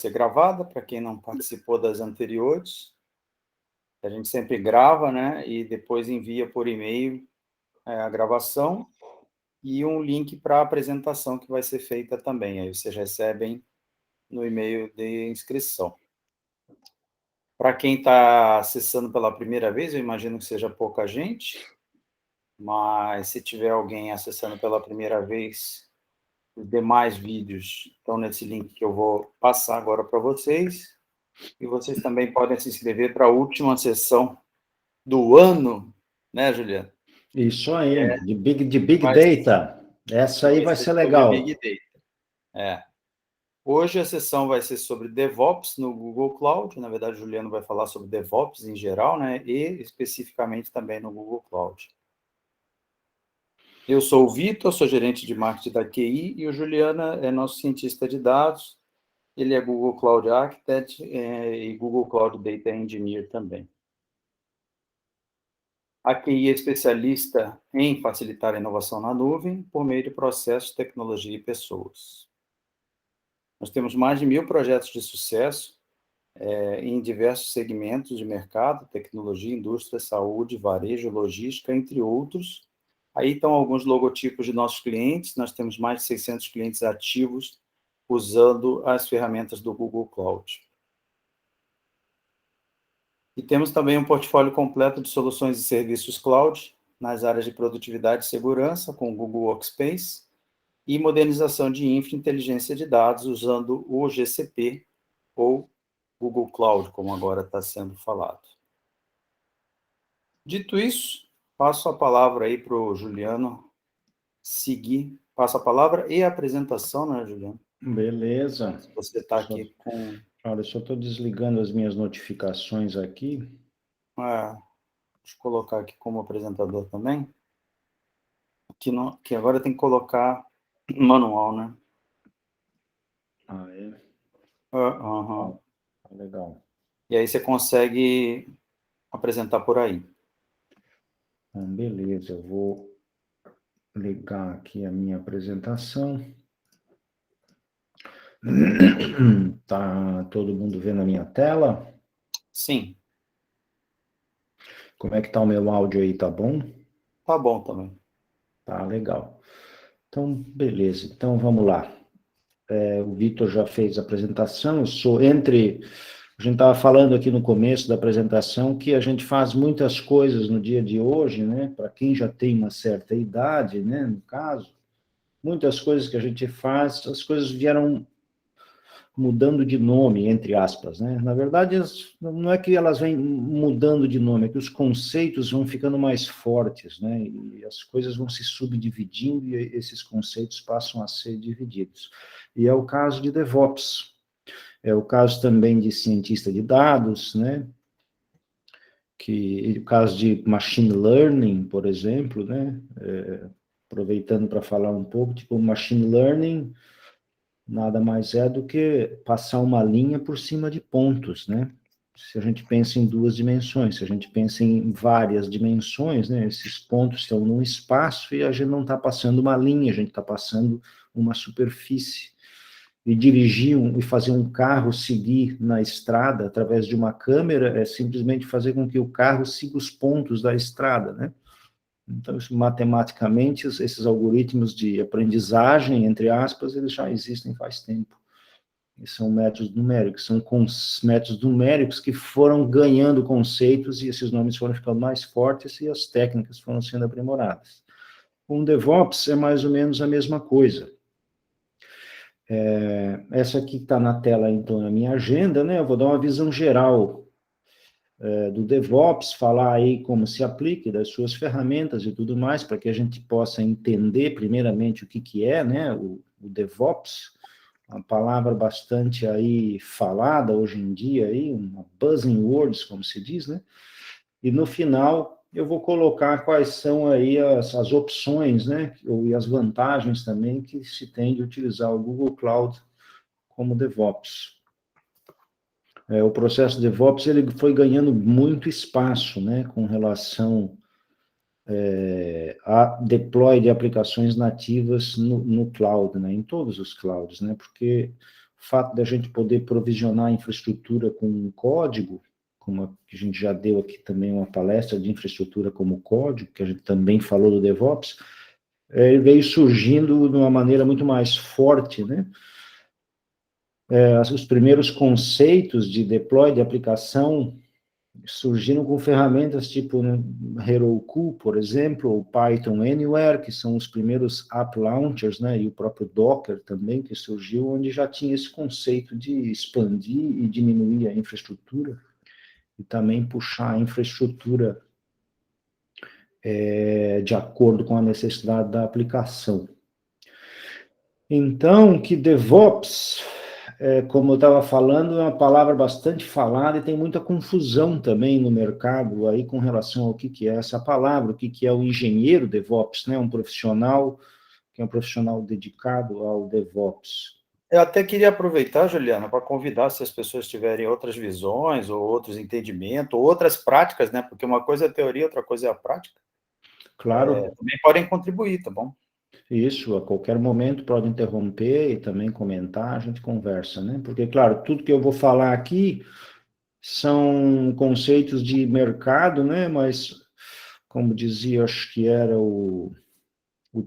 ser gravada, para quem não participou das anteriores. A gente sempre grava, né, e depois envia por e-mail a gravação e um link para a apresentação que vai ser feita também. Aí vocês recebem no e-mail de inscrição. Para quem está acessando pela primeira vez, eu imagino que seja pouca gente, mas se tiver alguém acessando pela primeira vez, os demais vídeos estão nesse link que eu vou passar agora para vocês. E vocês também podem se inscrever para a última sessão do ano, né, Juliano? Isso aí, de Big Data. Essa aí vai ser sobre legal. Big Data. Hoje a sessão vai ser sobre DevOps no Google Cloud. Na verdade, o Juliano vai falar sobre DevOps em geral, né? E especificamente também no Google Cloud. Eu sou o Vitor, sou gerente de marketing da QI, e o Juliano é nosso cientista de dados. Ele é Google Cloud Architect e Google Cloud Data Engineer também. A QI é especialista em facilitar a inovação na nuvem por meio de processos, tecnologia e pessoas. Nós temos mais de 1.000 projetos de sucesso em diversos segmentos de mercado, tecnologia, indústria, saúde, varejo, logística, entre outros. Aí estão alguns logotipos de nossos clientes. Nós temos mais de 600 clientes ativos usando as ferramentas do Google Cloud. E temos também um portfólio completo de soluções e serviços cloud nas áreas de produtividade e segurança, com o Google Workspace, e modernização de infra e inteligência de dados usando o GCP ou Google Cloud, como agora está sendo falado. Dito isso, passo a palavra aí para o Juliano seguir. Passo a palavra e a apresentação, né, Juliano? Beleza. Você está aqui com... Olha, eu só estou desligando as minhas notificações aqui. Deixa eu colocar aqui como apresentador também. Que agora tem que colocar manual, né? É? Legal. E aí você consegue apresentar por aí. Beleza, eu vou ligar aqui a minha apresentação. Tá todo mundo vendo a minha tela? Sim. Como é que tá o meu áudio aí, tá bom? Tá bom também. Tá, legal. Então, beleza. Então, vamos lá. O Vitor já fez a apresentação, a gente estava falando aqui no começo da apresentação que a gente faz muitas coisas no dia de hoje, né? Para quem já tem uma certa idade, né? No caso, muitas coisas que a gente faz, as coisas vieram mudando de nome, entre aspas, né? Na verdade, não é que elas vêm mudando de nome, é que os conceitos vão ficando mais fortes, né? E as coisas vão se subdividindo e esses conceitos passam a ser divididos. E é o caso de DevOps, é o caso também de cientista de dados, né? O caso de machine learning, por exemplo, né? Aproveitando para falar um pouco, tipo, machine learning nada mais é do que passar uma linha por cima de pontos, né? Se a gente pensa em duas dimensões, se a gente pensa em várias dimensões, né? Esses pontos estão num espaço e a gente não está passando uma linha, a gente está passando uma superfície. E dirigir e fazer um carro seguir na estrada através de uma câmera é simplesmente fazer com que o carro siga os pontos da estrada, né? Então, matematicamente, esses algoritmos de aprendizagem, entre aspas, eles já existem faz tempo. E são métodos numéricos, são métodos numéricos que foram ganhando conceitos e esses nomes foram ficando mais fortes e as técnicas foram sendo aprimoradas. Com o DevOps é mais ou menos a mesma coisa. Essa aqui está na tela, então, na minha agenda, né? Eu vou dar uma visão geral do DevOps, falar aí como se aplica, das suas ferramentas e tudo mais, para que a gente possa entender primeiramente o que é, né, o DevOps, uma palavra bastante aí falada hoje em dia, aí, uma buzzing words, como se diz, né, e no final eu vou colocar quais são aí as opções, né, e as vantagens também que se tem de utilizar o Google Cloud como DevOps. O processo DevOps ele foi ganhando muito espaço, né, com relação a deploy de aplicações nativas no cloud, né, em todos os clouds, né, porque fato da gente poder provisionar a infraestrutura com código, como a gente já deu aqui também uma palestra de infraestrutura como código, que a gente também falou do DevOps, ele veio surgindo de uma maneira muito mais forte, né? Os primeiros conceitos de deploy de aplicação surgiram com ferramentas tipo, né, Heroku, por exemplo, ou Python Anywhere, que são os primeiros app launchers, né, e o próprio Docker também, que surgiu, onde já tinha esse conceito de expandir e diminuir a infraestrutura, e também puxar a infraestrutura de acordo com a necessidade da aplicação. Então, que DevOps, como eu estava falando, é uma palavra bastante falada e tem muita confusão também no mercado aí com relação ao que é essa palavra, o que é o engenheiro DevOps, né? Um profissional que é um profissional dedicado ao DevOps. Eu até queria aproveitar, Juliana, para convidar, se as pessoas tiverem outras visões, ou outros entendimentos, ou outras práticas, né? Porque uma coisa é a teoria, outra coisa é a prática. Claro. Também podem contribuir, tá bom? Isso, a qualquer momento pode interromper e também comentar, a gente conversa, né? Porque, claro, tudo que eu vou falar aqui são conceitos de mercado, né? Mas, como dizia, acho que era o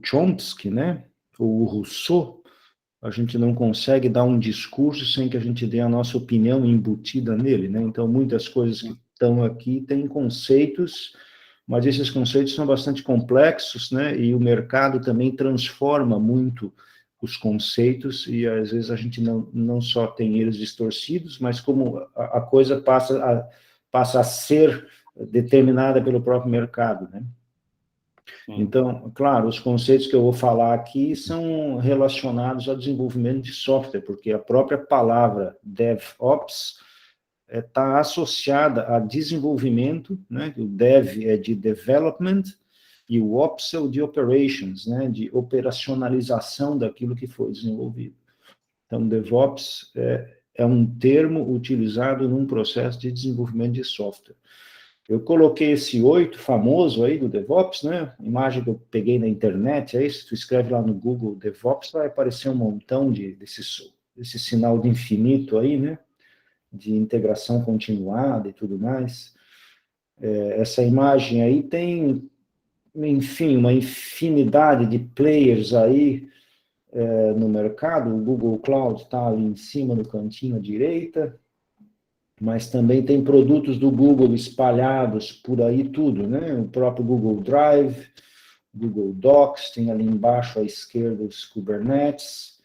Chomsky, né? O Rousseau, a gente não consegue dar um discurso sem que a gente dê a nossa opinião embutida nele, né? Então, muitas coisas que estão aqui têm conceitos, mas esses conceitos são bastante complexos, né? E o mercado também transforma muito os conceitos e, às vezes, a gente não só tem eles distorcidos, mas como a coisa passa a ser determinada pelo próprio mercado, né? Então, claro, os conceitos que eu vou falar aqui são relacionados ao desenvolvimento de software, porque a própria palavra DevOps está associada a desenvolvimento, né? O Dev é de development e o Ops é o de operations, né? De operacionalização daquilo que foi desenvolvido. Então, DevOps é um termo utilizado num processo de desenvolvimento de software. Eu coloquei esse 8 famoso aí do DevOps, né? Imagem que eu peguei na internet, aí se tu escreve lá no Google DevOps, vai aparecer um montão desse sinal de infinito aí, né? De integração continuada e tudo mais. Essa imagem aí tem, enfim, uma infinidade de players aí no mercado. O Google Cloud está ali em cima, no cantinho à direita, mas também tem produtos do Google espalhados por aí tudo, né? O próprio Google Drive, Google Docs, tem ali embaixo à esquerda os Kubernetes,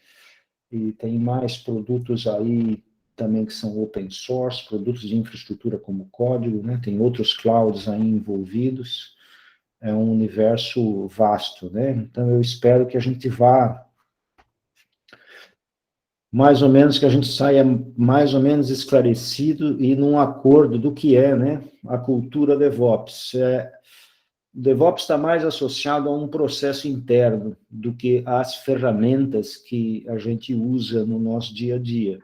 e tem mais produtos aí também que são open source, produtos de infraestrutura como código, né? Tem outros clouds aí envolvidos, é um universo vasto, né? Então, eu espero que a gente vá mais ou menos que a gente saia mais ou menos esclarecido e num acordo do que é, né, a cultura DevOps. DevOps está mais associado a um processo interno do que às ferramentas que a gente usa no nosso dia a dia.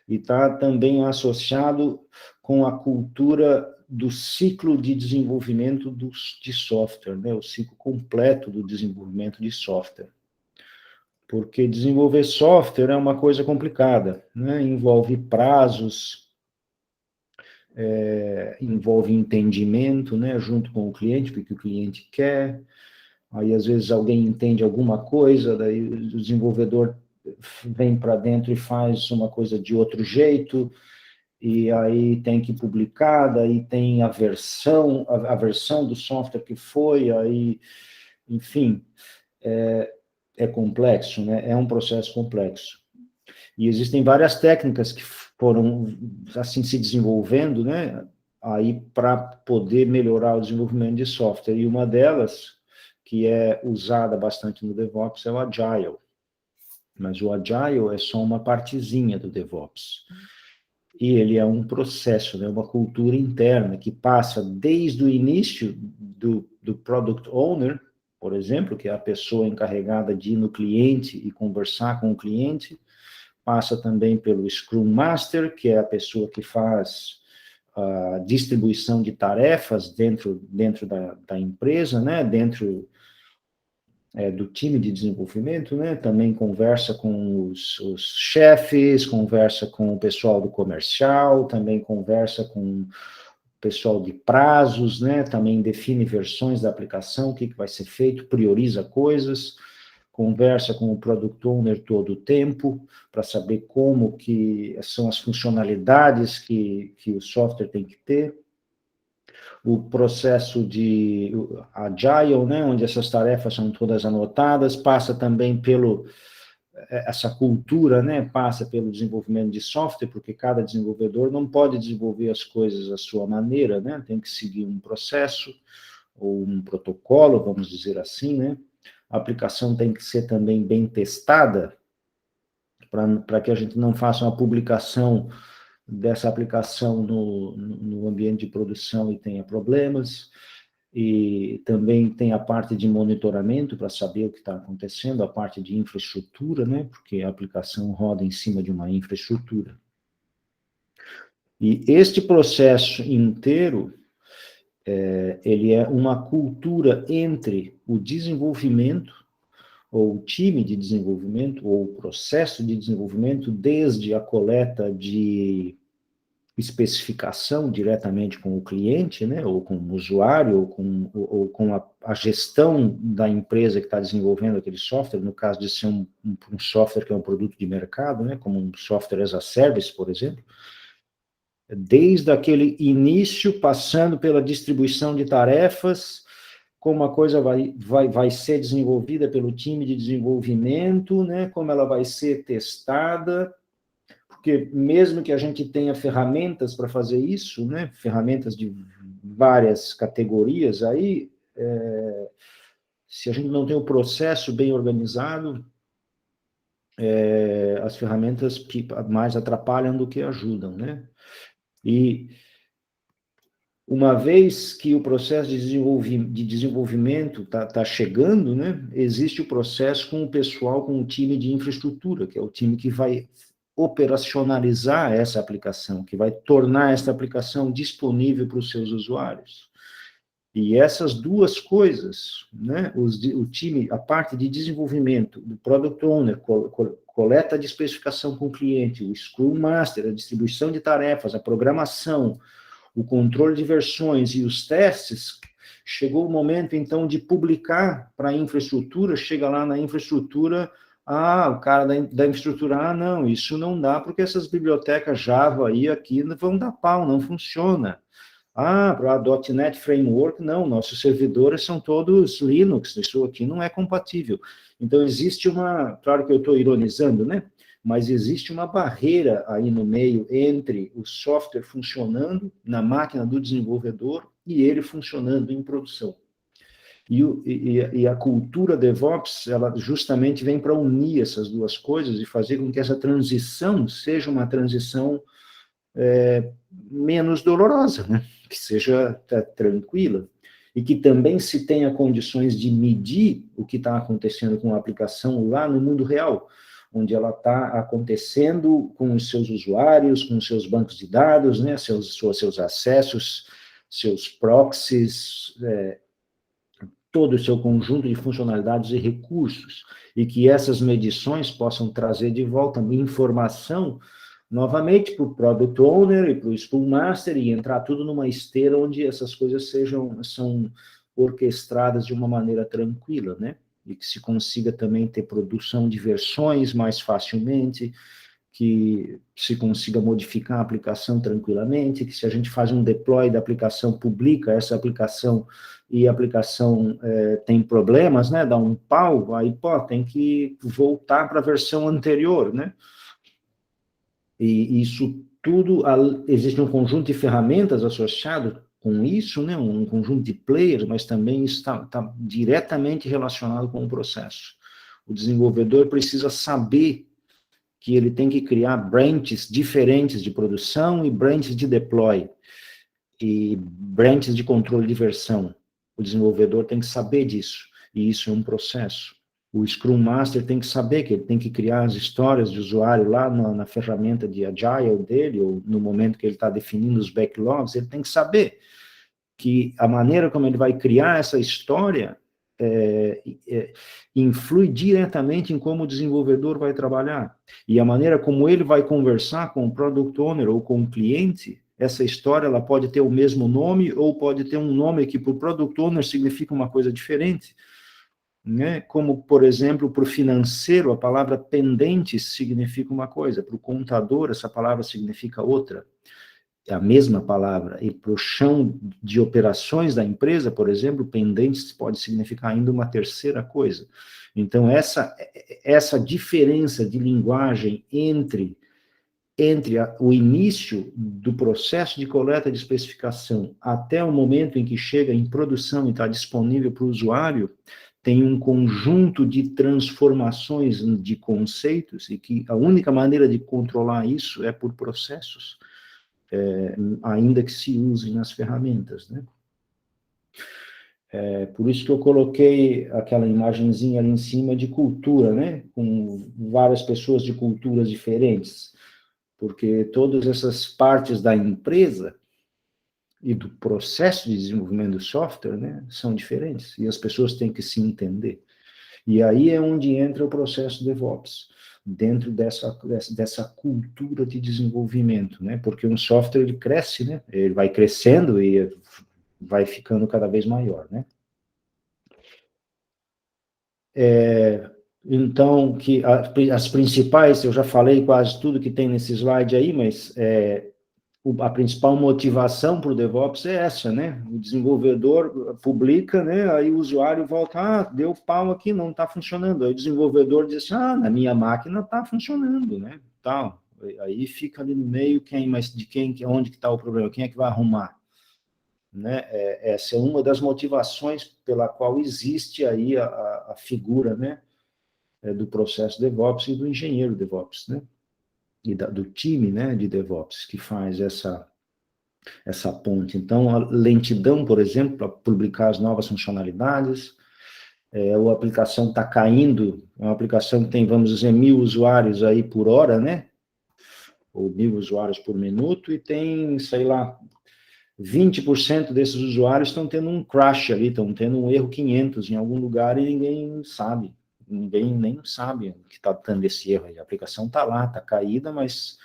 E está também associado com a cultura do ciclo de desenvolvimento de software, né, o ciclo completo do desenvolvimento de software. Porque desenvolver software é uma coisa complicada, né? Envolve prazos, envolve entendimento, né? Junto com o cliente, porque o cliente quer. Aí, às vezes, alguém entende alguma coisa, daí o desenvolvedor vem para dentro e faz uma coisa de outro jeito, e aí tem que publicar, daí tem a versão do software que foi, aí, enfim, é complexo, né? É um processo complexo. E existem várias técnicas que foram, assim, se desenvolvendo, né? Aí, para poder melhorar o desenvolvimento de software. E uma delas, que é usada bastante no DevOps, é o Agile. Mas o Agile é só uma partezinha do DevOps. E ele é um processo, né? Uma cultura interna que passa desde o início do Product Owner, por exemplo, que é a pessoa encarregada de ir no cliente e conversar com o cliente, passa também pelo Scrum Master, que é a pessoa que faz a distribuição de tarefas dentro da empresa, né? Dentro do time de desenvolvimento, né? Também conversa com os chefes, conversa com o pessoal do comercial, também conversa com o pessoal de prazos, né? Também define versões da aplicação, o que vai ser feito, prioriza coisas, conversa com o Product Owner todo o tempo, para saber como que são as funcionalidades que o software tem que ter. O processo de Agile, né, onde essas tarefas são todas anotadas, passa também pelo essa cultura, né, passa pelo desenvolvimento de software, porque cada desenvolvedor não pode desenvolver as coisas à sua maneira, né, tem que seguir um processo ou um protocolo, vamos dizer assim, né. A aplicação tem que ser também bem testada, para que a gente não faça uma publicação dessa aplicação no ambiente de produção e tenha problemas. E também tem a parte de monitoramento para saber o que está acontecendo, a parte de infraestrutura, né, porque a aplicação roda em cima de uma infraestrutura. E este processo inteiro, ele é uma cultura entre o desenvolvimento, ou o time de desenvolvimento, ou o processo de desenvolvimento, desde a coleta de especificação diretamente com o cliente, né, ou com o usuário, ou com a gestão da empresa que está desenvolvendo aquele software, no caso de ser um software que é um produto de mercado, né, como um software as a service, por exemplo, desde aquele início, passando pela distribuição de tarefas, como a coisa vai ser desenvolvida pelo time de desenvolvimento, né, como ela vai ser testada, porque mesmo que a gente tenha ferramentas para fazer isso, né, ferramentas de várias categorias aí, se a gente não tem o processo bem organizado, as ferramentas que mais atrapalham do que ajudam, né? E uma vez que o processo de desenvolvimento está chegando, né, existe o processo com o pessoal, com o time de infraestrutura, que é o time que vai operacionalizar essa aplicação, que vai tornar essa aplicação disponível para os seus usuários. E essas duas coisas, né, o time, a parte de desenvolvimento, do Product Owner, coleta de especificação com o cliente, o Scrum Master, a distribuição de tarefas, a programação, o controle de versões e os testes, chegou o momento, então, de publicar para a infraestrutura, chega lá na infraestrutura, o cara da infraestrutura, não, isso não dá, porque essas bibliotecas Java aí, aqui, vão dar pau, não funciona. Para a .NET Framework, não, nossos servidores são todos Linux, isso aqui não é compatível. Então, existe claro que eu estou ironizando, né? Mas existe uma barreira aí no meio entre o software funcionando na máquina do desenvolvedor e ele funcionando em produção. E a cultura DevOps, ela justamente vem para unir essas duas coisas e fazer com que essa transição seja uma transição menos dolorosa, né? Que seja tranquila, e que também se tenha condições de medir o que está acontecendo com a aplicação lá no mundo real, onde ela está acontecendo com os seus usuários, com os seus bancos de dados, né, seus acessos, seus proxies, todo o seu conjunto de funcionalidades e recursos, e que essas medições possam trazer de volta informação, novamente, para o Product Owner e para o Scrum Master, e entrar tudo numa esteira onde essas coisas são orquestradas de uma maneira tranquila, né? E que se consiga também ter produção de versões mais facilmente, que se consiga modificar a aplicação tranquilamente, que se a gente faz um deploy da aplicação, publica essa aplicação e a aplicação tem problemas, né, dá um pau, aí, tem que voltar para a versão anterior, né? E isso tudo, existe um conjunto de ferramentas associado com isso, né, um conjunto de players, mas também está diretamente relacionado com o processo. O desenvolvedor precisa saber que ele tem que criar branches diferentes de produção e branches de deploy, e branches de controle de versão. O desenvolvedor tem que saber disso, e isso é um processo. O Scrum Master tem que saber que ele tem que criar as histórias de usuário lá na ferramenta de Agile dele, ou no momento que ele está definindo os backlogs, ele tem que saber que a maneira como ele vai criar essa história influi diretamente em como o desenvolvedor vai trabalhar. E a maneira como ele vai conversar com o Product Owner ou com o cliente, essa história ela pode ter o mesmo nome ou pode ter um nome que para o Product Owner significa uma coisa diferente. Né? Como, por exemplo, para o financeiro, a palavra pendente significa uma coisa, para o contador, essa palavra significa outra. É a mesma palavra. E para o chão de operações da empresa, por exemplo, pendentes pode significar ainda uma terceira coisa. Então, essa diferença de linguagem entre o início do processo de coleta de especificação até o momento em que chega em produção e está disponível para o usuário, tem um conjunto de transformações de conceitos e que a única maneira de controlar isso é por processos. Ainda que se usem nas ferramentas, né? Por isso que eu coloquei aquela imagenzinha ali em cima de cultura, né? Com várias pessoas de culturas diferentes, porque todas essas partes da empresa e do processo de desenvolvimento do software, né, são diferentes, e as pessoas têm que se entender. E aí é onde entra o processo DevOps, dentro dessa cultura de desenvolvimento, né? Porque um software, ele cresce, né? Ele vai crescendo e vai ficando cada vez maior, né? Então, as principais, eu já falei quase tudo que tem nesse slide aí, mas a principal motivação para o DevOps é essa, né? O desenvolvedor publica, né? Aí o usuário volta, deu pau aqui, não está funcionando. Aí o desenvolvedor diz assim, na minha máquina está funcionando, né? Tal. Aí fica ali no meio, onde que está o problema? Quem é que vai arrumar? Né? Essa é uma das motivações pela qual existe aí a figura, né? Do processo DevOps e do engenheiro DevOps, né? E do time, né, de DevOps, que faz essa ponte. Então, a lentidão, por exemplo, para publicar as novas funcionalidades, a aplicação está caindo, é uma aplicação que tem, vamos dizer, 1.000 usuários aí por hora, né, ou 1.000 usuários por minuto, e tem, sei lá, 20% desses usuários estão tendo um crash ali, estão tendo um erro 500 em algum lugar e ninguém sabe. Ninguém nem sabe que está dando esse erro. A aplicação está lá, está caída, mas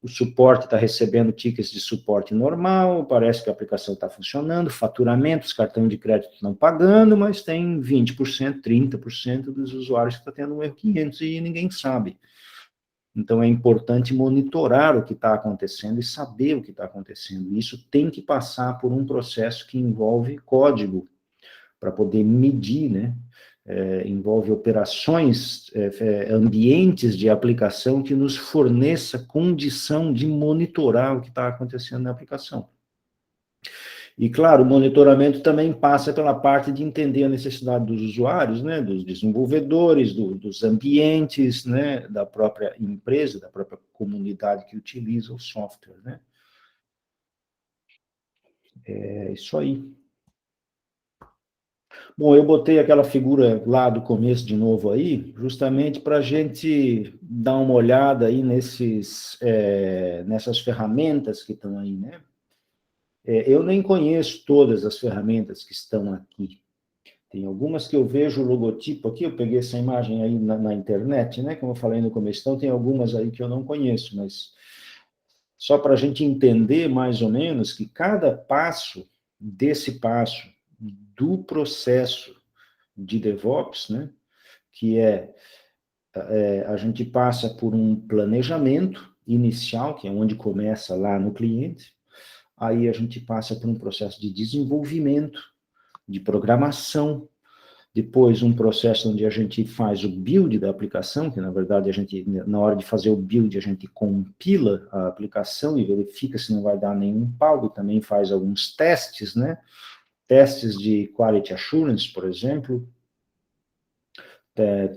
o suporte está recebendo tickets de suporte normal, parece que a aplicação está funcionando, faturamento, os cartões de crédito estão pagando, mas tem 20%, 30% dos usuários que estão tendo um erro 500 e ninguém sabe. Então, é importante monitorar o que está acontecendo e saber o que está acontecendo. Isso tem que passar por um processo que envolve código, para poder medir, né? Envolve operações, ambientes de aplicação que nos forneça condição de monitorar o que está acontecendo na aplicação. E, claro, o monitoramento também passa pela parte de entender a necessidade dos usuários, né, dos desenvolvedores, dos ambientes, né, da própria empresa, da própria comunidade que utiliza o software, né. É isso aí. Bom, eu botei aquela figura lá do começo de novo aí, justamente para a gente dar uma olhada aí nessas ferramentas que estão aí, né? Eu nem conheço todas as ferramentas que estão aqui. Tem algumas que eu vejo o logotipo aqui, eu peguei essa imagem aí na internet, né? Como eu falei no começo, então tem algumas aí que eu não conheço, mas só para a gente entender mais ou menos que cada passo desse passo do processo de DevOps, né, que a gente passa por um planejamento inicial, que é onde começa lá no cliente, aí a gente passa por um processo de desenvolvimento, de programação, depois um processo onde a gente faz o build da aplicação, que na verdade a gente, na hora de fazer o build, a gente compila a aplicação e verifica se não vai dar nenhum pau, e também faz alguns testes, né? Testes de quality assurance, por exemplo,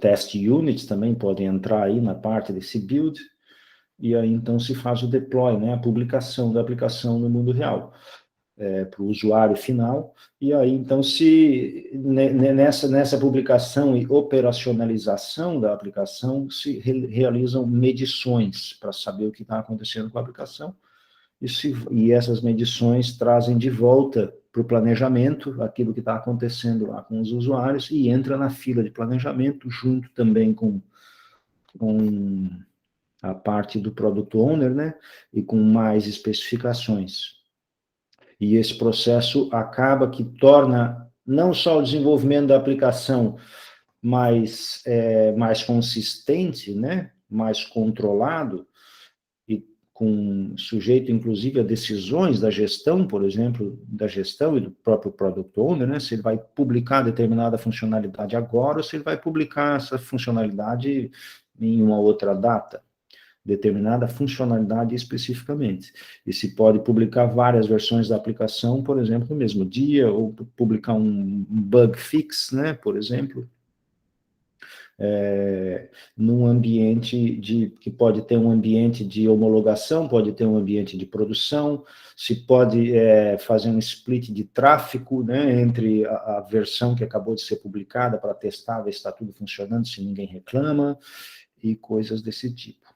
test units também podem entrar aí na parte desse build, e aí então se faz o deploy, né? A publicação da aplicação no mundo real. Para o usuário final, e aí, então, se nessa publicação e operacionalização da aplicação, se realizam medições para saber o que está acontecendo com a aplicação, e essas medições trazem de volta para o planejamento, aquilo que está acontecendo lá com os usuários, e entra na fila de planejamento, junto também com a parte do Product Owner, né, e com mais especificações. E esse processo acaba que torna não só o desenvolvimento da aplicação mais consistente, né, mais controlado, e com sujeito, inclusive, a decisões da gestão, por exemplo, da gestão e do próprio Product Owner, né, se ele vai publicar determinada funcionalidade agora ou se ele vai publicar essa funcionalidade em uma outra data, determinada funcionalidade especificamente. E se pode publicar várias versões da aplicação, por exemplo, no mesmo dia, ou publicar um bug fix, né, por exemplo, num ambiente que pode ter um ambiente de homologação, pode ter um ambiente de produção, se pode fazer um split de tráfego, né, entre a versão que acabou de ser publicada para testar, ver se está tudo funcionando, se ninguém reclama, e coisas desse tipo.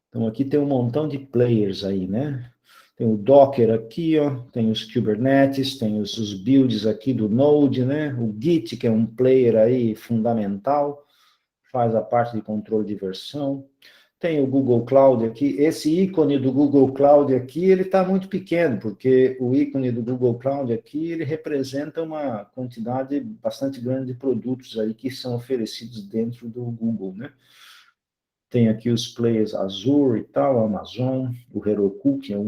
Então, aqui tem um montão de players aí, né? Tem o Docker aqui, ó, tem os Kubernetes, tem os builds aqui do Node, né? O Git, que é um player aí fundamental, faz a parte de controle de versão. Tem o Google Cloud aqui. Esse ícone do Google Cloud aqui, ele está muito pequeno, porque o ícone do Google Cloud aqui, ele representa uma quantidade bastante grande de produtos aí que são oferecidos dentro do Google, né? Tem aqui os players Azure e tal, Amazon, o Heroku, que é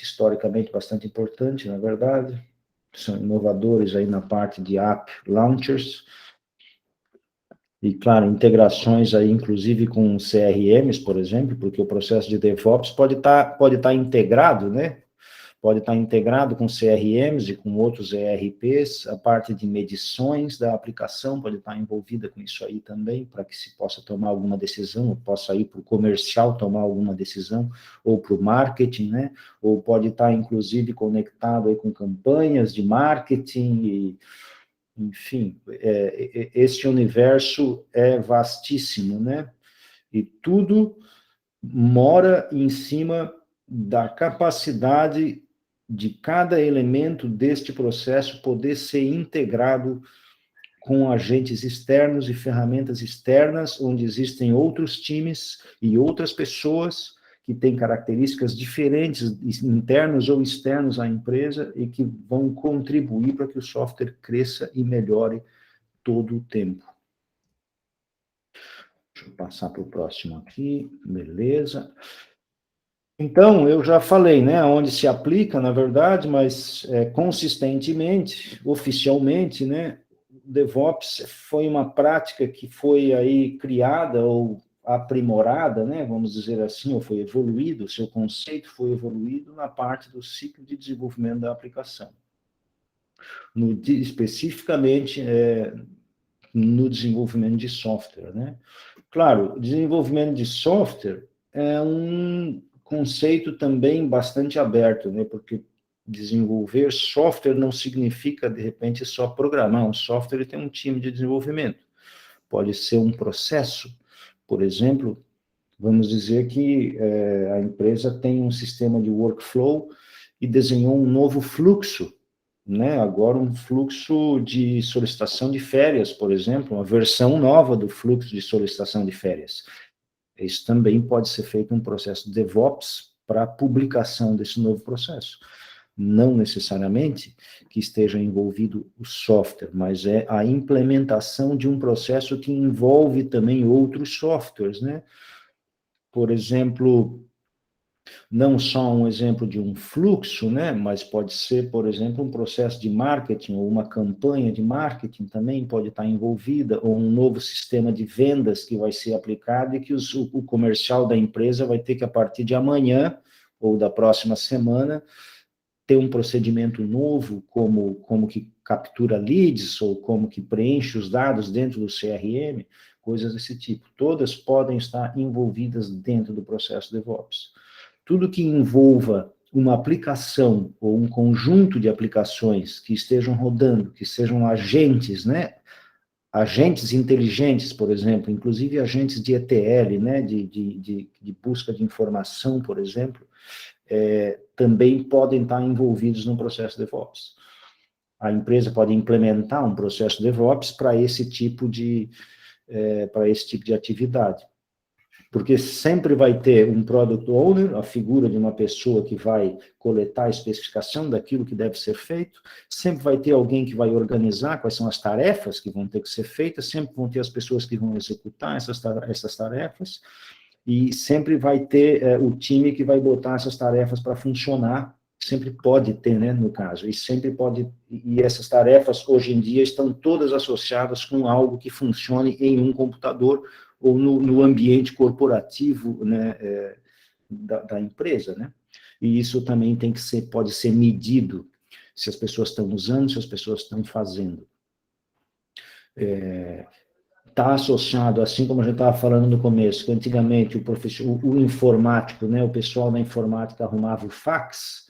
historicamente bastante importante, na verdade. São inovadores aí na parte de app launchers. E, claro, integrações aí, inclusive com CRMs, por exemplo, porque o processo de DevOps pode tá integrado, né? Pode estar integrado com CRMs e com outros ERPs, a parte de medições da aplicação pode estar envolvida com isso aí também, para que se possa tomar alguma decisão, ou possa ir para o comercial tomar alguma decisão, ou para o marketing, né? Ou pode estar, inclusive, conectado aí com campanhas de marketing, e, enfim, este universo é vastíssimo, né? E tudo mora em cima da capacidade de cada elemento deste processo poder ser integrado com agentes externos e ferramentas externas, onde existem outros times e outras pessoas que têm características diferentes, internos ou externos à empresa, e que vão contribuir para que o software cresça e melhore todo o tempo. Deixa eu passar para o próximo aqui, beleza. Então, eu já falei, né, onde se aplica, na verdade, mas consistentemente, oficialmente, né, DevOps foi uma prática que foi aí criada ou aprimorada, né, vamos dizer assim, ou foi evoluído, o seu conceito foi evoluído na parte do ciclo de desenvolvimento da aplicação. Especificamente, no desenvolvimento de software, né. Claro, o desenvolvimento de software é um conceito também bastante aberto, né? Porque desenvolver software não significa, de repente, só programar. Um software tem um time de desenvolvimento. Pode ser um processo. Por exemplo, vamos dizer que a empresa tem um sistema de workflow e desenhou um novo fluxo, né? Agora um fluxo de solicitação de férias, por exemplo, uma versão nova do fluxo de solicitação de férias. Isso também pode ser feito um processo de DevOps para a publicação desse novo processo. Não necessariamente que esteja envolvido o software, mas é a implementação de um processo que envolve também outros softwares, né? Por exemplo, não só um exemplo de um fluxo, né, mas pode ser, por exemplo, um processo de marketing, ou uma campanha de marketing também pode estar envolvida, ou um novo sistema de vendas que vai ser aplicado e que o comercial da empresa vai ter que, a partir de amanhã, ou da próxima semana, ter um procedimento novo, como que captura leads, ou como que preenche os dados dentro do CRM, coisas desse tipo. Todas podem estar envolvidas dentro do processo DevOps. Tudo que envolva uma aplicação ou um conjunto de aplicações que estejam rodando, que sejam agentes, né? Agentes inteligentes, por exemplo, inclusive agentes de ETL, né? De busca de informação, por exemplo, também podem estar envolvidos no processo DevOps. A empresa pode implementar um processo DevOps para esse tipo de atividade. Porque sempre vai ter um Product Owner, a figura de uma pessoa que vai coletar a especificação daquilo que deve ser feito, sempre vai ter alguém que vai organizar quais são as tarefas que vão ter que ser feitas, sempre vão ter as pessoas que vão executar essas tarefas, e sempre vai ter o time que vai botar essas tarefas para funcionar, sempre pode ter, né, no caso, e essas tarefas, hoje em dia, estão todas associadas com algo que funcione em um computador, ou no ambiente corporativo, né, da empresa, né? E isso também pode ser medido, se as pessoas estão usando, se as pessoas estão fazendo. Está associado, assim como a gente estava falando no começo, que antigamente o informático, né, o pessoal da informática arrumava o fax,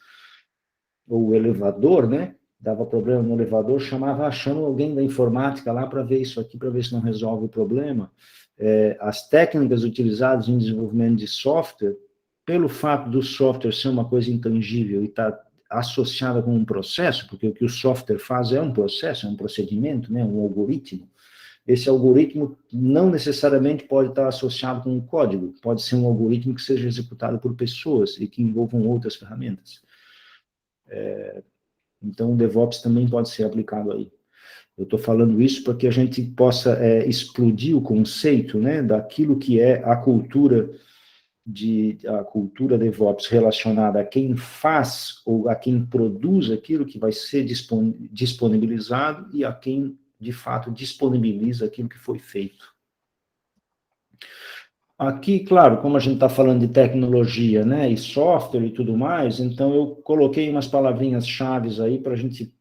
ou o elevador, né, dava problema no elevador, chama alguém da informática lá para ver isso aqui, para ver se não resolve o problema. As técnicas utilizadas em desenvolvimento de software, pelo fato do software ser uma coisa intangível e estar associada com um processo, porque o que o software faz é um processo, é um procedimento, né, um algoritmo. Esse algoritmo não necessariamente pode estar associado com um código, pode ser um algoritmo que seja executado por pessoas e que envolvam outras ferramentas. Então, o DevOps também pode ser aplicado aí. Eu estou falando isso para que a gente possa explodir o conceito, né, daquilo que é a cultura DevOps relacionada a quem faz ou a quem produz aquilo que vai ser disponibilizado e a quem, de fato, disponibiliza aquilo que foi feito. Aqui, claro, como a gente está falando de tecnologia, né, e software e tudo mais, então eu coloquei umas palavrinhas-chave aí para a gente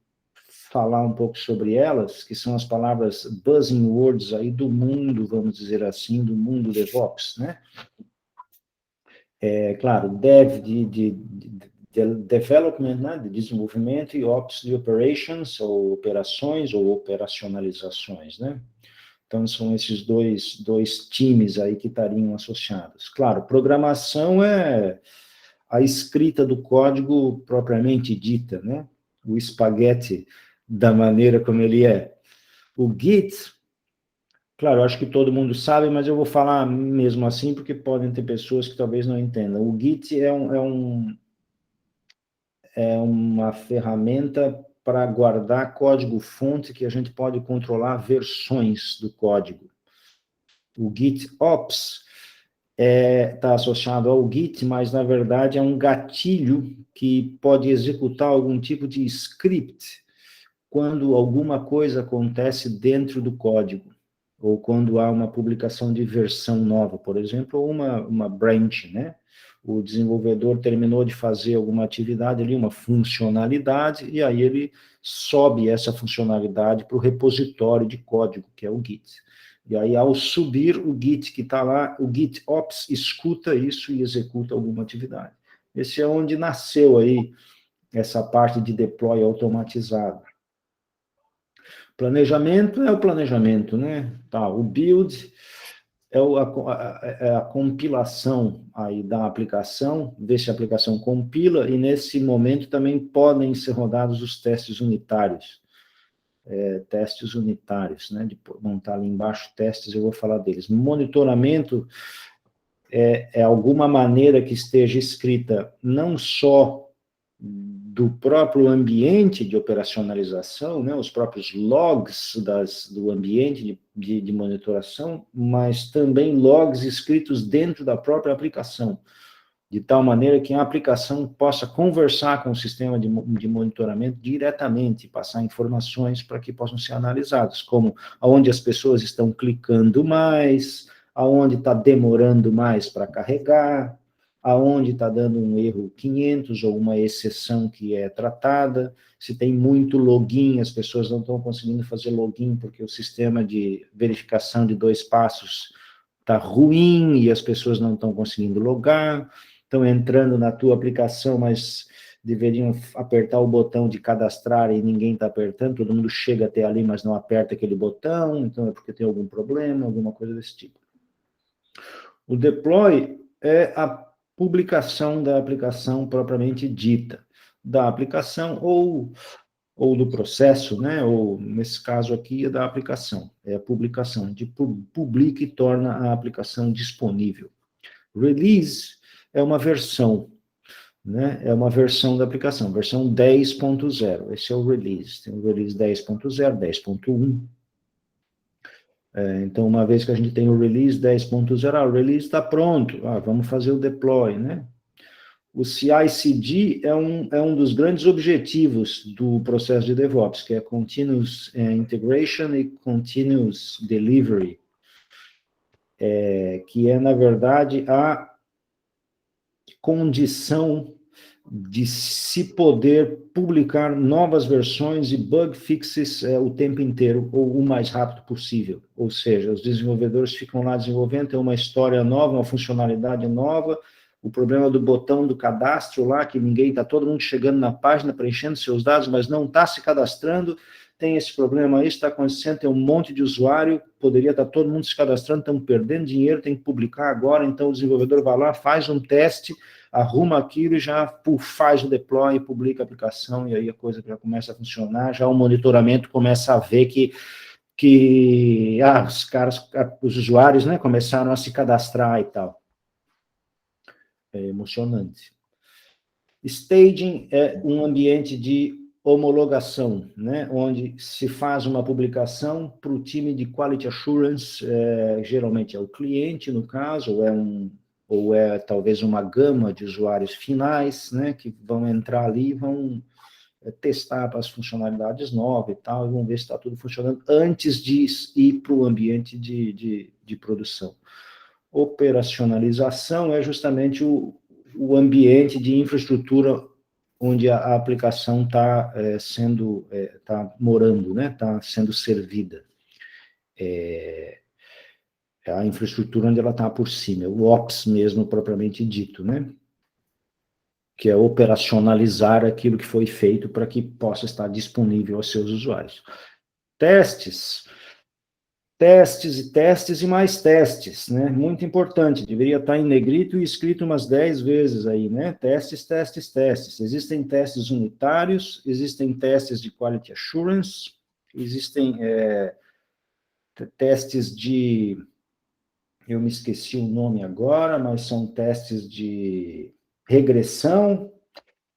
falar um pouco sobre elas, que são as palavras buzzing words aí do mundo, vamos dizer assim, do mundo DevOps, né? Claro, Dev de development, né, de desenvolvimento, e Ops de operations, ou operações, ou operacionalizações, né? Então, são esses dois times aí que estariam associados. Claro, programação é a escrita do código propriamente dita, né? O espaguete da maneira como ele é. O Git, claro, acho que todo mundo sabe, mas eu vou falar mesmo assim, porque podem ter pessoas que talvez não entendam. O Git é uma ferramenta para guardar código-fonte que a gente pode controlar versões do código. O GitOps está associado ao Git, mas, na verdade, é um gatilho que pode executar algum tipo de script quando alguma coisa acontece dentro do código, ou quando há uma publicação de versão nova, por exemplo, ou uma branch, né? O desenvolvedor terminou de fazer alguma atividade ali, uma funcionalidade, e aí ele sobe essa funcionalidade para o repositório de código, que é o Git. E aí, ao subir o Git que está lá, o GitOps escuta isso e executa alguma atividade. Esse é onde nasceu aí essa parte de deploy automatizado. Planejamento é o planejamento, né? Tá, o build é a compilação aí da aplicação, ver se a aplicação compila, e nesse momento também podem ser rodados os testes unitários. Testes unitários, né? Vão estar ali embaixo, testes, eu vou falar deles. Monitoramento é alguma maneira que esteja escrita não só do próprio ambiente de operacionalização, né, os próprios logs do ambiente de monitoração, mas também logs escritos dentro da própria aplicação, de tal maneira que a aplicação possa conversar com o sistema de monitoramento diretamente, passar informações para que possam ser analisadas, como aonde as pessoas estão clicando mais, aonde está demorando mais para carregar, aonde está dando um erro 500 ou uma exceção que é tratada, se tem muito login, as pessoas não estão conseguindo fazer login porque o sistema de verificação de 2 passos está ruim e as pessoas não estão conseguindo logar, estão entrando na tua aplicação, mas deveriam apertar o botão de cadastrar e ninguém está apertando, todo mundo chega até ali, mas não aperta aquele botão, então é porque tem algum problema, alguma coisa desse tipo. O deploy é a publicação da aplicação propriamente dita, da aplicação ou do processo, né? Ou, nesse caso aqui, da aplicação. É a publicação, de publica e torna a aplicação disponível. Release é uma versão, né? É uma versão da aplicação, versão 10.0. Esse é o release. Tem o release 10.0, 10.1. Então, uma vez que a gente tem o release 10.0, o release está pronto, vamos fazer o deploy, né? O CI/CD é um dos grandes objetivos do processo de DevOps, que é Continuous Integration e Continuous Delivery, que é, na verdade, a condição de se poder publicar novas versões e bug fixes o tempo inteiro, ou o mais rápido possível. Ou seja, os desenvolvedores ficam lá desenvolvendo, tem uma história nova, uma funcionalidade nova, o problema do botão do cadastro lá, que está todo mundo chegando na página, preenchendo seus dados, mas não está se cadastrando, tem esse problema aí, está acontecendo, tem um monte de usuário, poderia estar todo mundo se cadastrando, estamos perdendo dinheiro, tem que publicar agora, então o desenvolvedor vai lá, faz um teste, arruma aquilo e já faz o deploy, publica a aplicação, e aí a coisa já começa a funcionar, já o monitoramento começa a ver que os usuários, né, começaram a se cadastrar e tal. É emocionante. Staging é um ambiente de homologação, né, onde se faz uma publicação para o time de Quality Assurance, geralmente é o cliente, no caso, ou é talvez uma gama de usuários finais, né, que vão entrar ali e vão testar para as funcionalidades novas e tal, e vão ver se está tudo funcionando antes de ir para o ambiente de produção. Operacionalização é justamente o ambiente de infraestrutura onde a aplicação está tá morando, né? Está sendo servida. A infraestrutura onde ela está por cima, o Ops mesmo, propriamente dito, né? Que é operacionalizar aquilo que foi feito para que possa estar disponível aos seus usuários. Testes e testes e mais testes, né? Muito importante, deveria estar em negrito e escrito umas 10 vezes aí, né? Testes, testes, testes. Existem testes unitários, existem testes de Quality Assurance, existem testes de... Eu me esqueci o nome agora, mas são testes de regressão,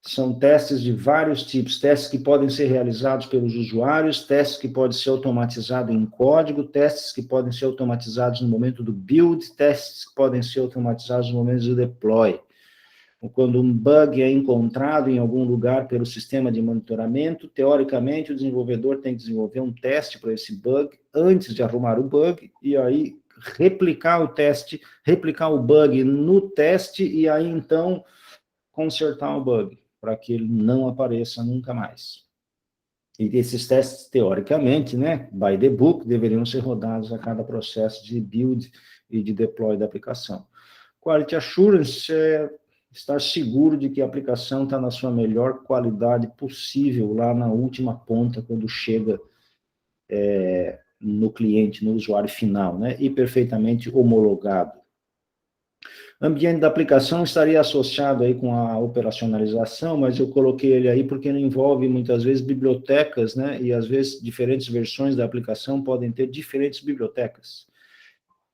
são testes de vários tipos, testes que podem ser realizados pelos usuários, testes que podem ser automatizados em código, testes que podem ser automatizados no momento do build, testes que podem ser automatizados no momento do deploy. Quando um bug é encontrado em algum lugar pelo sistema de monitoramento, teoricamente o desenvolvedor tem que desenvolver um teste para esse bug antes de arrumar o bug, e aí replicar o bug no teste, e aí então consertar o bug, para que ele não apareça nunca mais. E esses testes, teoricamente, né, by the book, deveriam ser rodados a cada processo de build e de deploy da aplicação. Quality Assurance é estar seguro de que a aplicação está na sua melhor qualidade possível, lá na última ponta, quando chega no cliente, no usuário final, né, e perfeitamente homologado. O ambiente da aplicação estaria associado aí com a operacionalização, mas eu coloquei ele aí porque ele envolve muitas vezes bibliotecas, né, e às vezes diferentes versões da aplicação podem ter diferentes bibliotecas.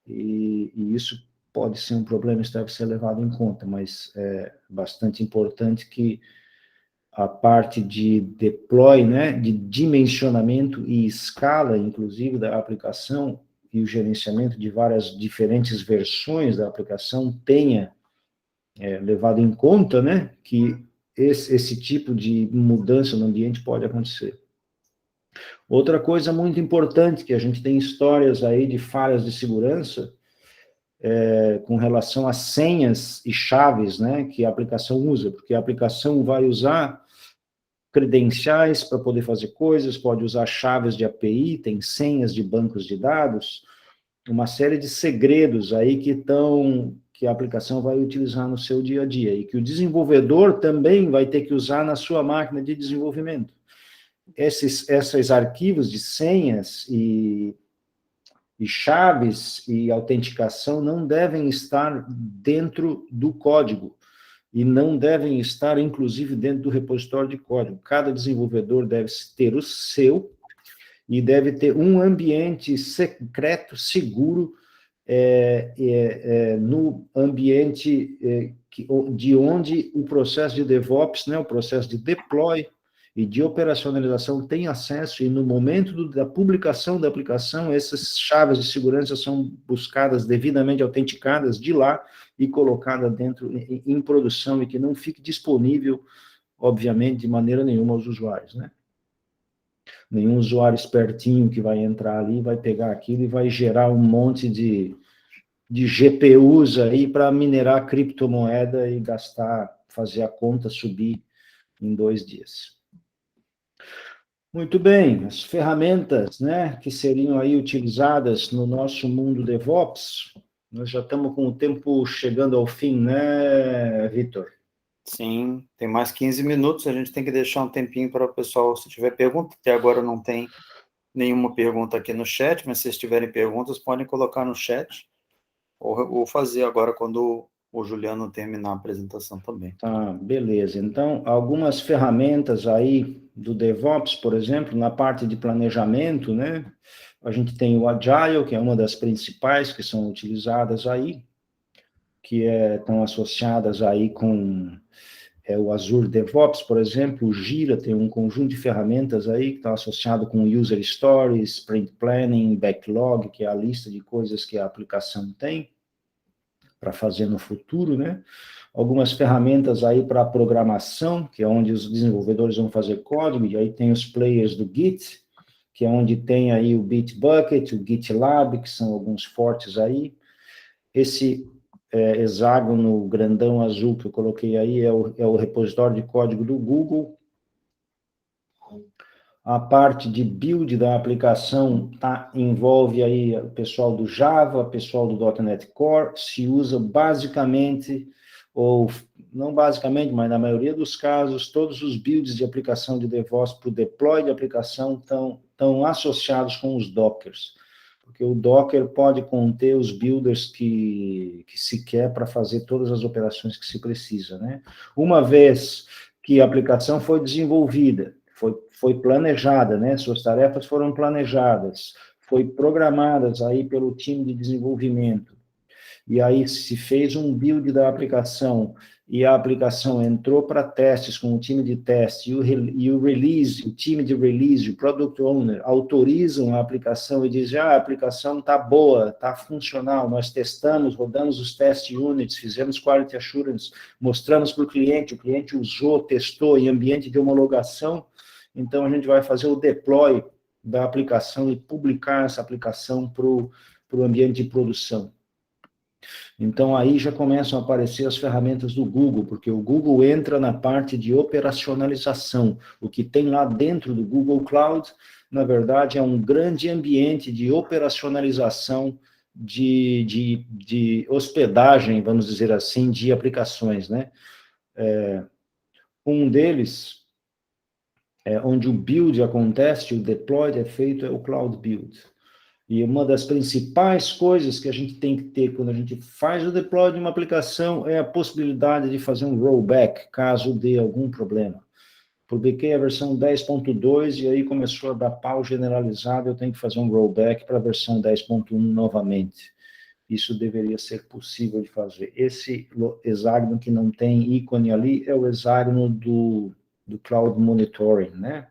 E isso pode ser um problema, isso deve ser levado em conta, mas é bastante importante que a parte de deploy, né, de dimensionamento e escala, inclusive, da aplicação, e o gerenciamento de várias diferentes versões da aplicação tenha levado em conta, né, que esse tipo de mudança no ambiente pode acontecer. Outra coisa muito importante, que a gente tem histórias aí de falhas de segurança com relação às senhas e chaves, né, que a aplicação usa, porque a aplicação vai usar credenciais para poder fazer coisas, pode usar chaves de API, tem senhas de bancos de dados, uma série de segredos aí que a aplicação vai utilizar no seu dia a dia, e que o desenvolvedor também vai ter que usar na sua máquina de desenvolvimento. Esses arquivos de senhas e chaves e autenticação não devem estar dentro do código, e não devem estar, inclusive, dentro do repositório de código. Cada desenvolvedor deve ter o seu e deve ter um ambiente secreto, seguro, no ambiente de onde o processo de DevOps, né, o processo de deploy e de operacionalização tem acesso, e no momento da publicação da aplicação, essas chaves de segurança são buscadas, devidamente autenticadas de lá e colocadas dentro, em produção, e que não fique disponível, obviamente, de maneira nenhuma aos usuários, né? Nenhum usuário espertinho que vai entrar ali vai pegar aquilo e vai gerar um monte de GPUs aí para minerar criptomoeda e gastar, fazer a conta subir em 2 dias. Muito bem, as ferramentas, né, que seriam aí utilizadas no nosso mundo DevOps, nós já estamos com o tempo chegando ao fim, né, Vitor? Sim, tem mais 15 minutos, a gente tem que deixar um tempinho para o pessoal, se tiver pergunta. Até agora não tem nenhuma pergunta aqui no chat, mas se vocês tiverem perguntas, podem colocar no chat, ou fazer agora quando o Juliano terminar a apresentação também. Tá, beleza. Então, algumas ferramentas aí do DevOps, por exemplo, na parte de planejamento, né? A gente tem o Agile, que é uma das principais que são utilizadas aí, que estão associadas aí com o Azure DevOps, por exemplo. O Gira tem um conjunto de ferramentas aí que está associado com User Stories, Sprint Planning, Backlog, que é a lista de coisas que a aplicação tem para fazer no futuro, né? Algumas ferramentas aí para programação, que é onde os desenvolvedores vão fazer código, e aí tem os players do Git, que é onde tem aí o Bitbucket, o GitLab, que são alguns fortes aí. Esse hexágono grandão azul que eu coloquei aí é o repositório de código do Google. A parte de build da aplicação envolve aí o pessoal do Java, o pessoal do .NET Core. Se usa basicamente, ou não basicamente, mas na maioria dos casos, todos os builds de aplicação de DevOps para o deploy de aplicação estão associados com os Dockers, porque o Docker pode conter os builders que se quer para fazer todas as operações que se precisa, né? Uma vez que a aplicação foi desenvolvida, foi planejada, né? Suas tarefas foram planejadas, foi programadas aí pelo time de desenvolvimento, e aí se fez um build da aplicação, e a aplicação entrou para testes com o time de teste, e o release, o time de release, o product owner, autorizam a aplicação e dizem, a aplicação está boa, está funcional, nós testamos, rodamos os test units, fizemos quality assurance, mostramos para o cliente usou, testou em ambiente de homologação. Então, a gente vai fazer o deploy da aplicação e publicar essa aplicação para o ambiente de produção. Então, aí já começam a aparecer as ferramentas do Google, porque o Google entra na parte de operacionalização. O que tem lá dentro do Google Cloud, na verdade, é um grande ambiente de operacionalização de hospedagem, vamos dizer assim, de aplicações, né? Um deles, onde o build acontece, o deploy é feito, é o Cloud Build. E uma das principais coisas que a gente tem que ter quando a gente faz o deploy de uma aplicação é a possibilidade de fazer um rollback, caso dê algum problema. Publiquei a versão 10.2 e aí começou a dar pau generalizado, eu tenho que fazer um rollback para a versão 10.1 novamente. Isso deveria ser possível de fazer. Esse hexágono que não tem ícone ali é o hexágono do Cloud Monitoring, né?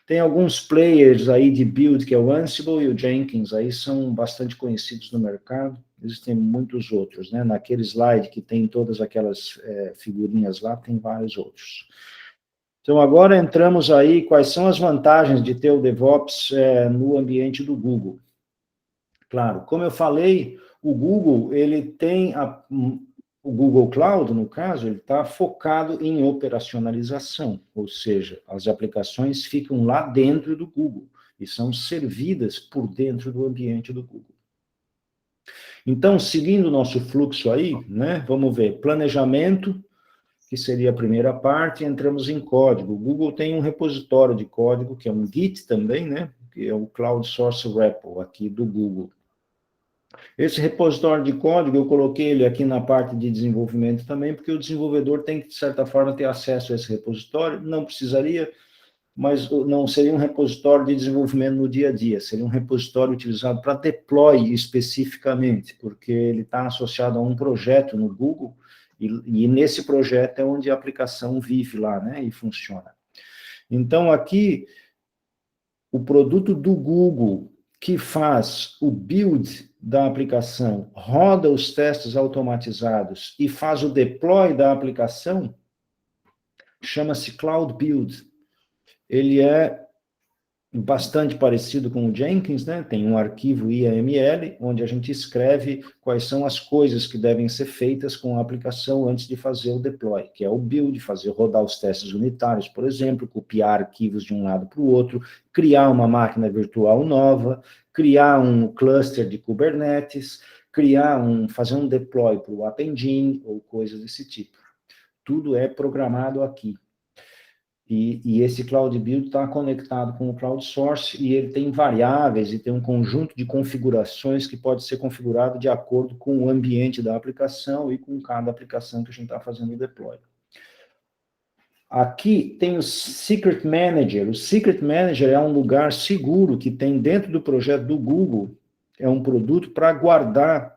Tem alguns players aí de build, que é o Ansible e o Jenkins, aí são bastante conhecidos no mercado. Existem muitos outros, né? Naquele slide que tem todas aquelas figurinhas lá, tem vários outros. Então, agora entramos aí, quais são as vantagens de ter o DevOps no ambiente do Google? Claro, como eu falei, o Google, ele tem o Google Cloud, no caso, ele está focado em operacionalização, ou seja, as aplicações ficam lá dentro do Google e são servidas por dentro do ambiente do Google. Então, seguindo o nosso fluxo aí, né, vamos ver, planejamento, que seria a primeira parte, entramos em código. O Google tem um repositório de código, que é um Git também, né, que é o Cloud Source Repo aqui do Google. Esse repositório de código, eu coloquei ele aqui na parte de desenvolvimento também, porque o desenvolvedor tem que, de certa forma, ter acesso a esse repositório, não precisaria, mas não seria um repositório de desenvolvimento no dia a dia, seria um repositório utilizado para deploy especificamente, porque ele está associado a um projeto no Google, e nesse projeto é onde a aplicação vive lá, né, e funciona. Então, aqui, o produto do Google que faz o build da aplicação, roda os testes automatizados e faz o deploy da aplicação, chama-se Cloud Build. Ele é bastante parecido com o Jenkins, né? Tem um arquivo YAML, onde a gente escreve quais são as coisas que devem ser feitas com a aplicação antes de fazer o deploy, que é o build, fazer rodar os testes unitários, por exemplo, copiar arquivos de um lado para o outro, criar uma máquina virtual nova, criar um cluster de Kubernetes, fazer um deploy para o App Engine, ou coisas desse tipo. Tudo é programado aqui. E esse Cloud Build está conectado com o Cloud Source e ele tem variáveis e tem um conjunto de configurações que pode ser configurado de acordo com o ambiente da aplicação e com cada aplicação que a gente está fazendo o deploy. Aqui tem o Secret Manager. O Secret Manager é um lugar seguro que tem dentro do projeto do Google, é um produto para guardar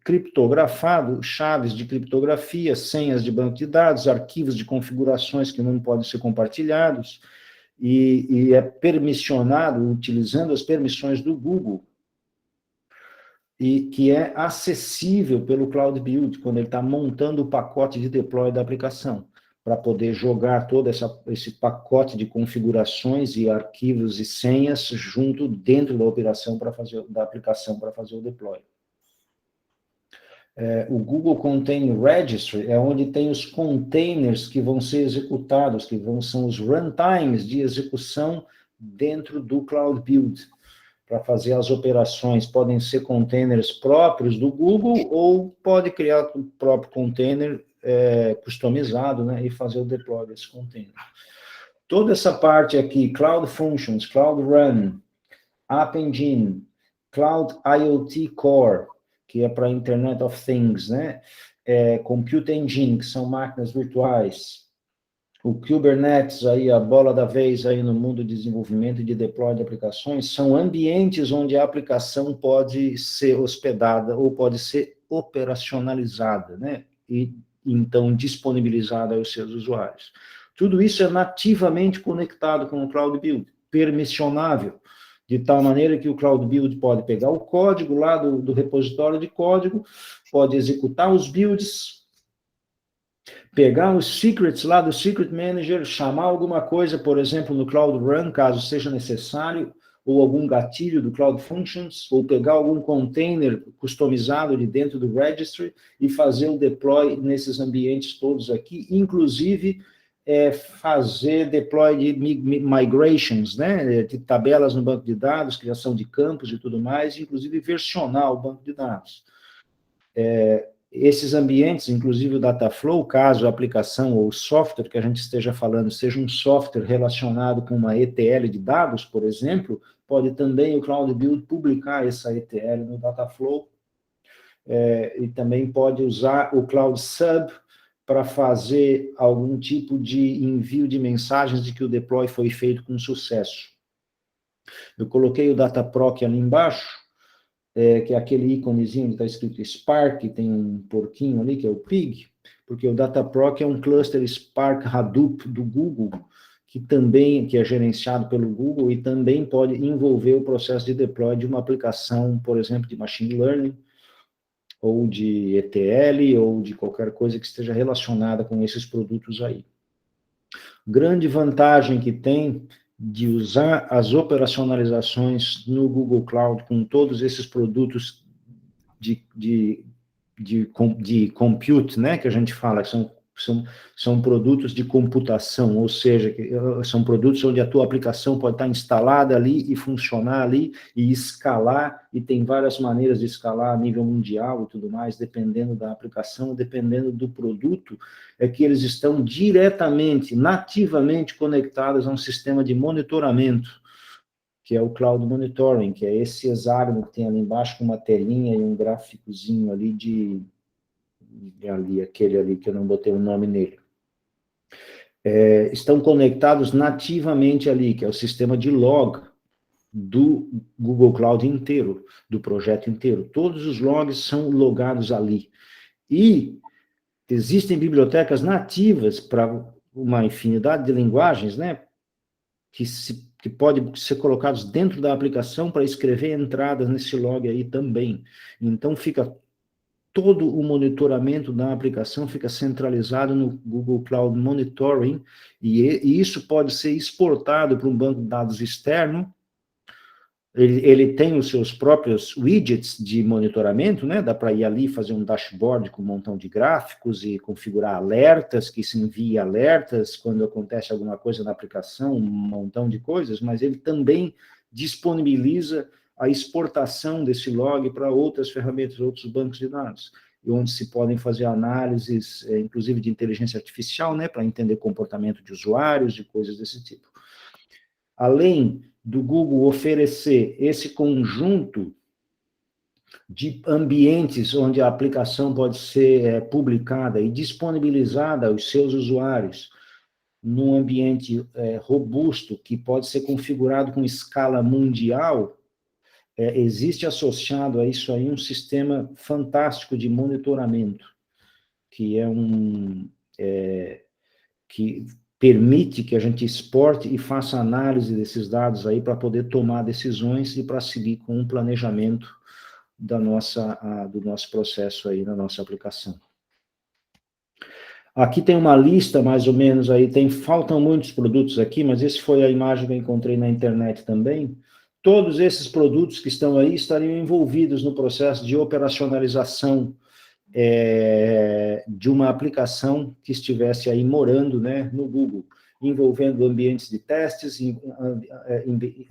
criptografado, chaves de criptografia, senhas de banco de dados, arquivos de configurações que não podem ser compartilhados, e é permissionado, utilizando as permissões do Google, e que é acessível pelo Cloud Build, quando ele está montando o pacote de deploy da aplicação, para poder jogar todo esse pacote de configurações e arquivos e senhas junto dentro da operação da aplicação para fazer o deploy. O Google Container Registry é onde tem os containers que vão ser executados, são os runtimes de execução dentro do Cloud Build, para fazer as operações. Podem ser containers próprios do Google, ou pode criar o próprio container customizado, né, e fazer o deploy desse container. Toda essa parte aqui, Cloud Functions, Cloud Run, App Engine, Cloud IoT Core, que é para Internet of Things, né? Compute Engine, que são máquinas virtuais. O Kubernetes, aí, a bola da vez aí no mundo de desenvolvimento e de deploy de aplicações, são ambientes onde a aplicação pode ser hospedada ou pode ser operacionalizada, né? E, então, disponibilizada aos seus usuários. Tudo isso é nativamente conectado com o Cloud Build, permissionável, de tal maneira que o Cloud Build pode pegar o código lá do repositório de código, pode executar os builds, pegar os secrets lá do Secret Manager, chamar alguma coisa, por exemplo, no Cloud Run, caso seja necessário, ou algum gatilho do Cloud Functions, ou pegar algum container customizado de dentro do Registry e fazer o deploy nesses ambientes todos aqui, inclusive fazer deploy de migrations, né, de tabelas no banco de dados, criação de campos e tudo mais, inclusive versionar o banco de dados. Esses ambientes, inclusive o Dataflow, caso a aplicação ou o software que a gente esteja falando seja um software relacionado com uma ETL de dados, por exemplo, pode também o Cloud Build publicar essa ETL no Dataflow, e também pode usar o Cloud Sub para fazer algum tipo de envio de mensagens de que o deploy foi feito com sucesso. Eu coloquei o Dataproc ali embaixo, que é aquele íconezinho que está escrito Spark, tem um porquinho ali, que é o Pig, porque o Dataproc é um cluster Spark Hadoop do Google, que é gerenciado pelo Google e também pode envolver o processo de deploy de uma aplicação, por exemplo, de Machine Learning, ou de ETL, ou de qualquer coisa que esteja relacionada com esses produtos aí. Grande vantagem que tem de usar as operacionalizações no Google Cloud com todos esses produtos de compute, né, que a gente fala, que são produtos de computação, ou seja, são produtos onde a tua aplicação pode estar instalada ali e funcionar ali e escalar, e tem várias maneiras de escalar a nível mundial e tudo mais, dependendo da aplicação, dependendo do produto, é que eles estão diretamente, nativamente conectados a um sistema de monitoramento, que é o Cloud Monitoring, que é esse hexágono que tem ali embaixo com uma telinha e um gráficozinho ali aquele ali que eu não botei o nome nele. Estão conectados nativamente ali, que é o sistema de log do Google Cloud inteiro, do projeto inteiro. Todos os logs são logados ali. E existem bibliotecas nativas para uma infinidade de linguagens, né, que podem ser colocados dentro da aplicação para escrever entradas nesse log aí também. Então, fica todo o monitoramento da aplicação fica centralizado no Google Cloud Monitoring, e isso pode ser exportado para um banco de dados externo. Ele tem os seus próprios widgets de monitoramento, né? Dá para ir ali fazer um dashboard com um montão de gráficos e configurar alertas, que se envie alertas quando acontece alguma coisa na aplicação, um montão de coisas, mas ele também disponibiliza a exportação desse log para outras ferramentas, outros bancos de dados, onde se podem fazer análises, inclusive de inteligência artificial, né? Para entender comportamento de usuários e coisas desse tipo. Além do Google oferecer esse conjunto de ambientes onde a aplicação pode ser publicada e disponibilizada aos seus usuários num ambiente robusto, que pode ser configurado com escala mundial, existe associado a isso aí um sistema fantástico de monitoramento, que que permite que a gente exporte e faça análise desses dados aí para poder tomar decisões e para seguir com um planejamento do nosso processo aí na nossa aplicação. Aqui tem uma lista, mais ou menos, aí faltam muitos produtos aqui, mas esse foi a imagem que eu encontrei na internet também. Todos esses produtos que estão aí estariam envolvidos no processo de operacionalização de uma aplicação que estivesse aí morando, né, no Google, envolvendo ambientes de testes,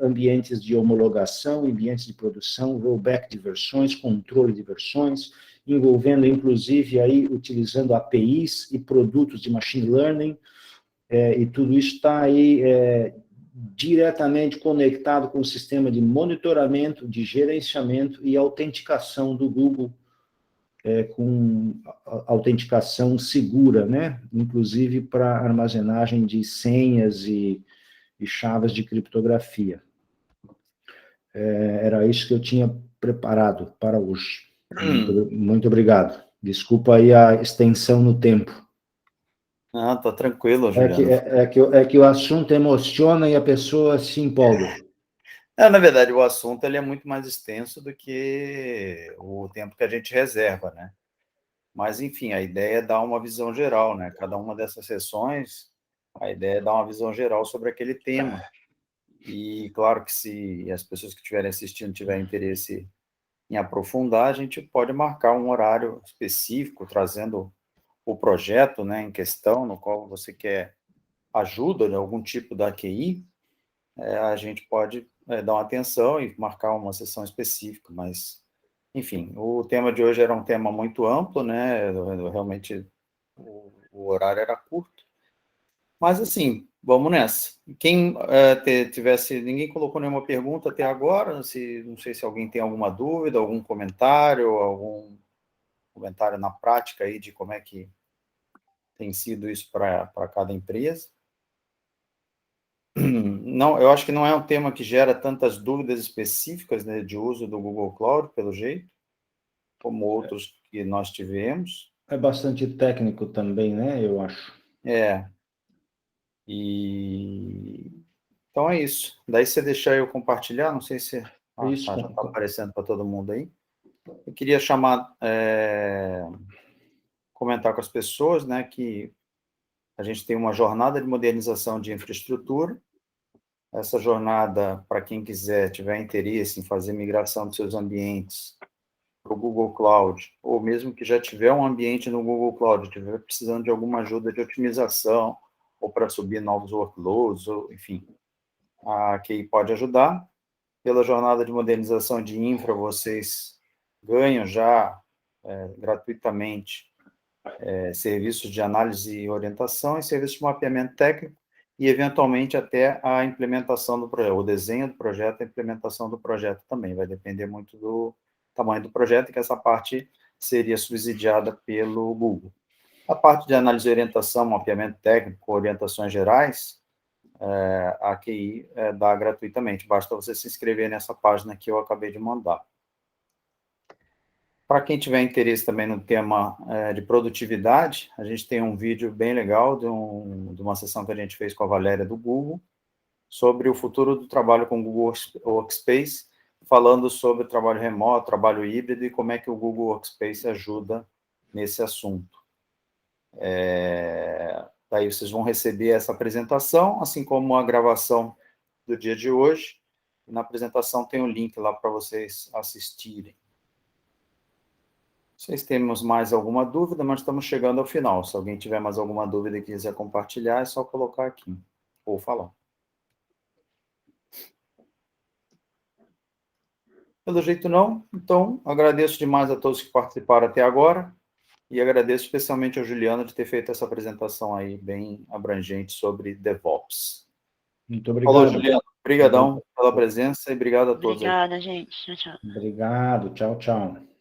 ambientes de homologação, ambientes de produção, rollback de versões, controle de versões, envolvendo, inclusive, aí, utilizando APIs e produtos de machine learning, e tudo isso está aí diretamente conectado com o sistema de monitoramento, de gerenciamento e autenticação do Google, com autenticação segura, né? Inclusive para armazenagem de senhas e chaves de criptografia. Era isso que eu tinha preparado para hoje. Muito obrigado. Desculpa aí a extensão no tempo. Não, tá tranquilo, Juliano. É que o assunto emociona e a pessoa se empolga. Na verdade, o assunto ele é muito mais extenso do que o tempo que a gente reserva, né? Mas, enfim, a ideia é dar uma visão geral, né? Cada uma dessas sessões, a ideia é dar uma visão geral sobre aquele tema. E, claro que se as pessoas que estiverem assistindo tiverem interesse em aprofundar, a gente pode marcar um horário específico, trazendo o projeto, né, em questão, no qual você quer ajuda de algum tipo da QI, a gente pode dar uma atenção e marcar uma sessão específica, mas, enfim, o tema de hoje era um tema muito amplo, né, realmente o horário era curto, mas, assim, vamos nessa. Quem tivesse, ninguém colocou nenhuma pergunta até agora, não sei se alguém tem alguma dúvida, algum comentário na prática aí de como é que tem sido isso para cada empresa. Não, eu acho que não é um tema que gera tantas dúvidas específicas, né, de uso do Google Cloud, pelo jeito, como outros que nós tivemos. É bastante técnico também, né, eu acho. Então é isso. Daí você deixar eu compartilhar, não sei se... Isso, já está aparecendo para todo mundo aí. Eu queria comentar com as pessoas, né, que a gente tem uma jornada de modernização de infraestrutura. Essa jornada, para quem tiver interesse em fazer migração de seus ambientes para o Google Cloud, ou mesmo que já tiver um ambiente no Google Cloud, estiver precisando de alguma ajuda de otimização, ou para subir novos workloads, ou, enfim, a QI pode ajudar. Pela jornada de modernização de infra, vocês ganham já gratuitamente serviços de análise e orientação e serviços de mapeamento técnico, e, eventualmente, até a implementação do projeto, o desenho do projeto, a implementação do projeto também. Vai depender muito do tamanho do projeto, e que essa parte seria subsidiada pelo Google. A parte de análise e orientação, mapeamento técnico, orientações gerais, a QI dá gratuitamente, basta você se inscrever nessa página que eu acabei de mandar. Para quem tiver interesse também no tema de produtividade, a gente tem um vídeo bem legal de uma sessão que a gente fez com a Valéria do Google, sobre o futuro do trabalho com o Google Workspace, falando sobre o trabalho remoto, trabalho híbrido e como é que o Google Workspace ajuda nesse assunto. Daí vocês vão receber essa apresentação, assim como a gravação do dia de hoje. E na apresentação tem um link lá para vocês assistirem. Vocês temos mais alguma dúvida, mas estamos chegando ao final. Se alguém tiver mais alguma dúvida e quiser compartilhar, é só colocar aqui, ou falar. Pelo jeito não, então agradeço demais a todos que participaram até agora, e agradeço especialmente ao Juliano de ter feito essa apresentação aí bem abrangente sobre DevOps. Muito obrigado. Falou, Juliano. Obrigadão pela presença e obrigado a todos. Obrigada, gente. Tchau, tchau. Obrigado. Tchau, tchau.